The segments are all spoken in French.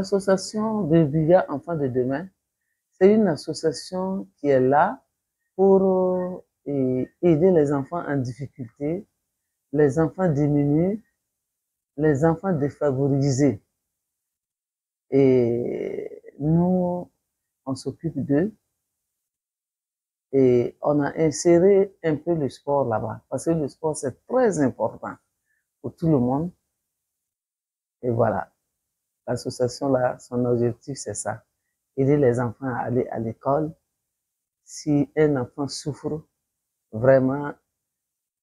L'association de Biga Enfants de demain, c'est une association qui est là pour aider les enfants en difficulté, les enfants démunis, les enfants défavorisés. Et nous, on s'occupe d'eux et on a inséré un peu le sport là-bas parce que le sport, c'est très important pour tout le monde. Et voilà, l'association là, son objectif, c'est ça. Aider les enfants à aller à l'école. Si un enfant souffre, vraiment,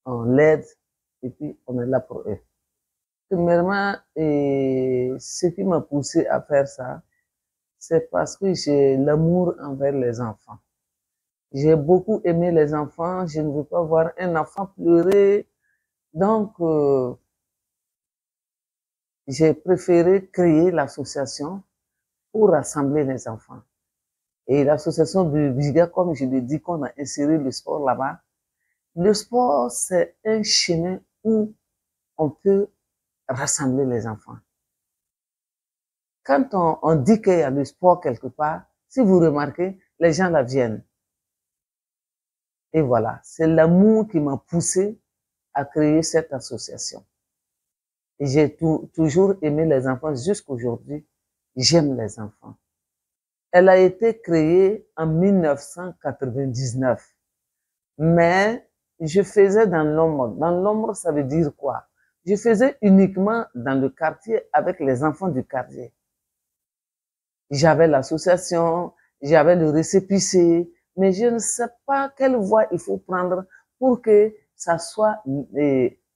on l'aide et puis on est là pour eux. Premièrement, et ce qui m'a poussé à faire ça, c'est parce que j'ai l'amour envers les enfants. J'ai beaucoup aimé les enfants, je ne veux pas voir un enfant pleurer. Donc, j'ai préféré créer l'association pour rassembler les enfants. Et l'association de Biga, comme je l'ai dit, qu'on a inséré le sport là-bas. Le sport, c'est un chemin où on peut rassembler les enfants. Quand on dit qu'il y a le sport quelque part, si vous remarquez, les gens là viennent. Et voilà, c'est l'amour qui m'a poussé à créer cette association. Et j'ai toujours aimé les enfants jusqu'aujourd'hui. J'aime les enfants. Elle a été créée en 1999. Mais je faisais dans l'ombre. Dans l'ombre, ça veut dire quoi? Je faisais uniquement dans le quartier avec les enfants du quartier. J'avais l'association, j'avais le récépissé, mais je ne sais pas quelle voie il faut prendre pour que ça soit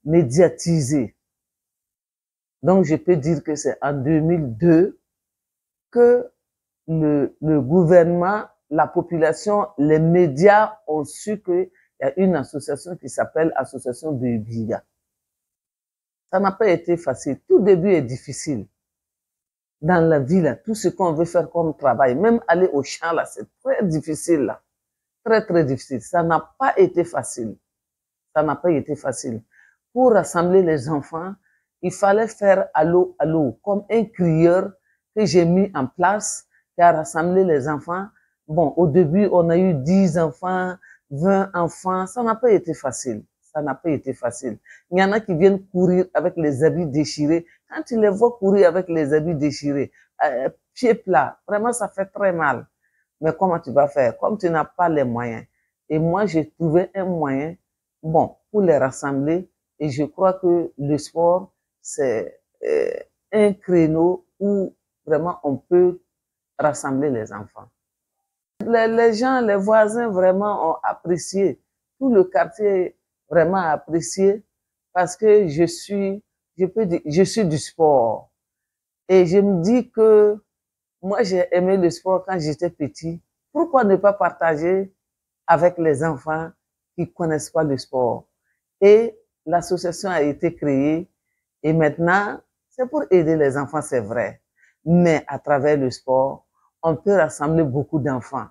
médiatisé. Donc, je peux dire que c'est en 2002 que le gouvernement, la population, les médias ont su qu'il y a une association qui s'appelle Association de Biga. Ça n'a pas été facile. Tout début est difficile. Dans la vie, là, tout ce qu'on veut faire comme travail, même aller au champ, là, c'est très difficile, là. Très, très difficile. Ça n'a pas été facile. Ça n'a pas été facile. Pour rassembler les enfants, il fallait faire allô, allô, comme un crieur que j'ai mis en place, qui a rassemblé les enfants. Bon, au début, on a eu 10 enfants, 20 enfants. Ça n'a pas été facile. Ça n'a pas été facile. Il y en a qui viennent courir avec les habits déchirés. Quand tu les vois courir avec les habits déchirés, pieds plats, vraiment, ça fait très mal. Mais comment tu vas faire? Comme tu n'as pas les moyens. Et moi, j'ai trouvé un moyen, bon, pour les rassembler. Et je crois que le sport, c'est un créneau où vraiment on peut rassembler les enfants. Les gens, les voisins vraiment ont apprécié. Tout le quartier vraiment a apprécié parce que je peux dire, je suis du sport. Et je me dis que moi, j'ai aimé le sport quand j'étais petit. Pourquoi ne pas partager avec les enfants qui connaissent pas le sport? Et l'association a été créée et maintenant, c'est pour aider les enfants, c'est vrai. Mais à travers le sport, on peut rassembler beaucoup d'enfants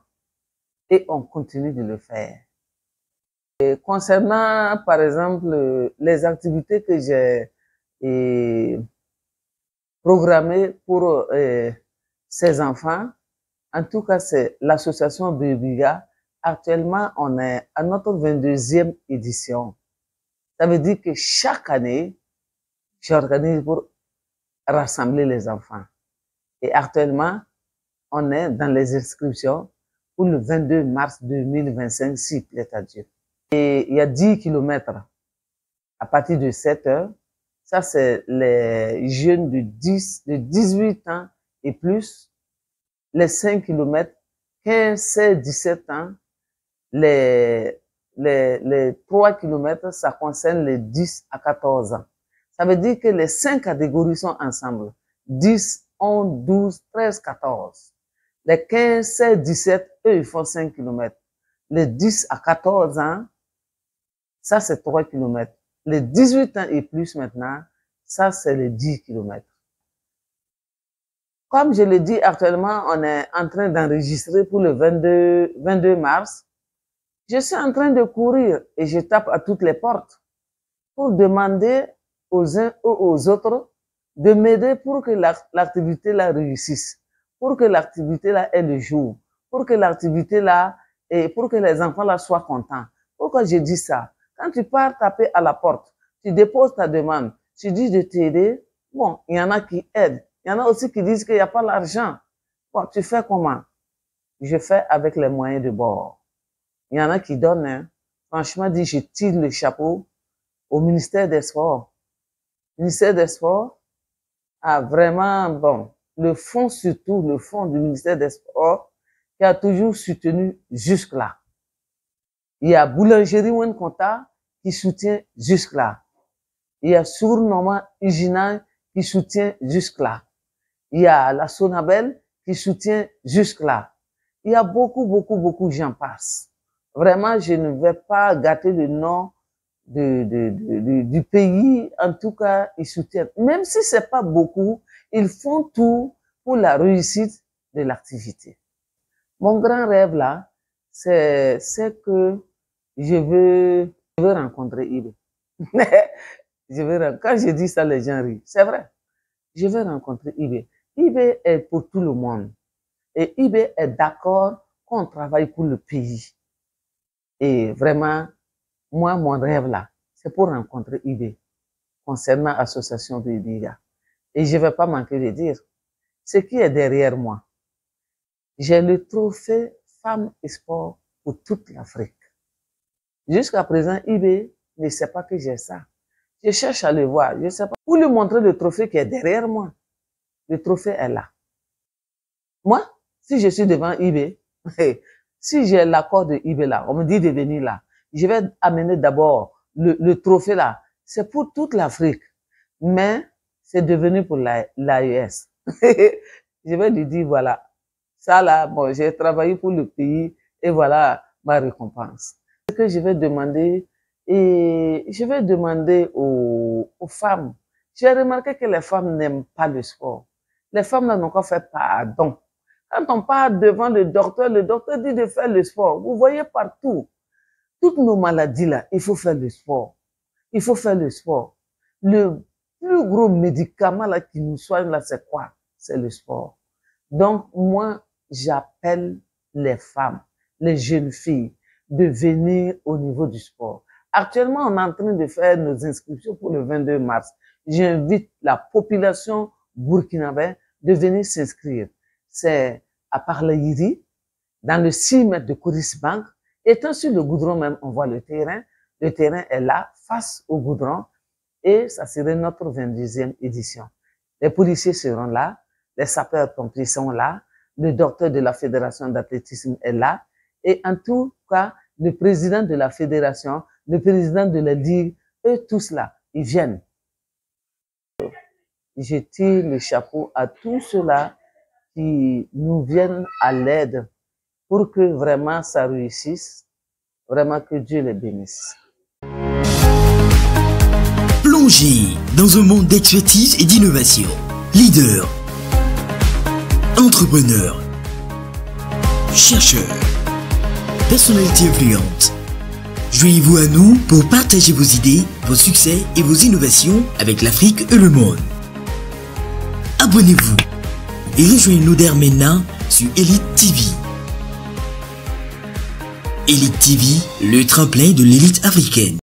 et on continue de le faire. Et concernant, par exemple, les activités que j'ai programmées pour ces enfants, en tout cas, c'est l'association Biga. Actuellement, on est à notre 22e édition. Ça veut dire que chaque année, j'organise pour rassembler les enfants. Et actuellement, on est dans les inscriptions pour le 22 mars 2025, s'il plaît à Dieu. Et il y a 10 kilomètres à partir de 7 heures. Ça, c'est les jeunes de 18 ans et plus. Les 5 kilomètres, 15, 16, 17 ans. Les 3 kilomètres, ça concerne les 10 à 14 ans. Ça veut dire que les 5 catégories sont ensemble. 10, 11, 12, 13, 14. Les 15, 16, 17, eux, ils font 5 kilomètres. Les 10 à 14 ans, ça, c'est 3 kilomètres. Les 18 ans et plus maintenant, ça, c'est les 10 kilomètres. Comme je l'ai dit, actuellement, on est en train d'enregistrer pour le 22 mars. Je suis en train de courir et je tape à toutes les portes pour demander aux uns ou aux autres de m'aider pour que l'activité là réussisse, pour que l'activité là ait le jour, pour que l'activité là, et pour que les enfants là soient contents. Pourquoi je dis ça? Quand tu pars taper à la porte, tu déposes ta demande, tu dis de t'aider, bon, il y en a qui aident. Il y en a aussi qui disent qu'il n'y a pas l'argent. Bon, tu fais comment? Je fais avec les moyens de bord. Il y en a qui donnent, hein. Franchement dit, je tire le chapeau au ministère des Sports. Le ministère des Sports a vraiment, bon, le fonds surtout, le fonds du ministère des Sports, qui a toujours soutenu jusque-là. Il y a Boulangerie Wenkonta qui soutient jusque-là. Il y a Sournoma Ugina qui soutient jusque-là. Il y a la Sonabel qui soutient jusque-là. Il y a beaucoup, j'en passe. Vraiment, je ne vais pas gâter le nom du pays. En tout cas, ils soutiennent. Même si c'est pas beaucoup, ils font tout pour la réussite de l'activité. Mon grand rêve là, c'est que je veux rencontrer Ibé. Quand je dis ça, les gens rient. C'est vrai. Je veux rencontrer Ibé. Ibé est pour tout le monde. Et Ibé est d'accord qu'on travaille pour le pays. Et vraiment, moi, mon rêve là, c'est pour rencontrer Ibé concernant l'association de Ibiga. Et je ne vais pas manquer de dire ce qui est derrière moi. J'ai le trophée Femmes et Sport pour toute l'Afrique. Jusqu'à présent, Ibé ne sait pas que j'ai ça. Je cherche à le voir. Je ne sais pas. Pour lui montrer le trophée qui est derrière moi. Le trophée est là. Moi, si je suis devant Ibé, si j'ai l'accord de Ibé là, on me dit de venir là, je vais amener d'abord le trophée là. C'est pour toute l'Afrique. Mais c'est devenu pour l'AES. Je vais lui dire, voilà, ça là, bon, j'ai travaillé pour le pays et voilà ma récompense. Ce que je vais demander, et je vais demander aux femmes. J'ai remarqué que les femmes n'aiment pas le sport. Les femmes n'ont qu'à faire pardon. Quand on part devant le docteur dit de faire le sport. Vous voyez partout, toutes nos maladies là, il faut faire le sport. Il faut faire le sport. Le plus gros médicament là qui nous soigne là, c'est quoi? C'est le sport. Donc, moi, j'appelle les femmes, les jeunes filles, de venir au niveau du sport. Actuellement, on est en train de faire nos inscriptions pour le 22 mars. J'invite la population burkinabé de venir s'inscrire. C'est à Parlayiri, dans le 6 mètres de Coris Bank. Étant sur le goudron même, on voit le terrain. Le terrain est là, face au goudron. Et ça serait notre 22e édition. Les policiers seront là. Les sapeurs-pompiers sont là. Le docteur de la Fédération d'athlétisme est là. Et en tout cas, le président de la fédération, le président de la ligue, eux tous là, ils viennent. Je tire le chapeau à tous ceux-là qui nous viennent à l'aide pour que vraiment ça réussisse. Vraiment que Dieu les bénisse. Plongez dans un monde d'expertise et d'innovation. Leader, entrepreneur, chercheur, personnalité influente. Joignez-vous à nous pour partager vos idées, vos succès et vos innovations avec l'Afrique et le monde. Abonnez-vous et rejoignez-nous dès maintenant sur Elite TV. Elite TV, le tremplin de l'élite africaine.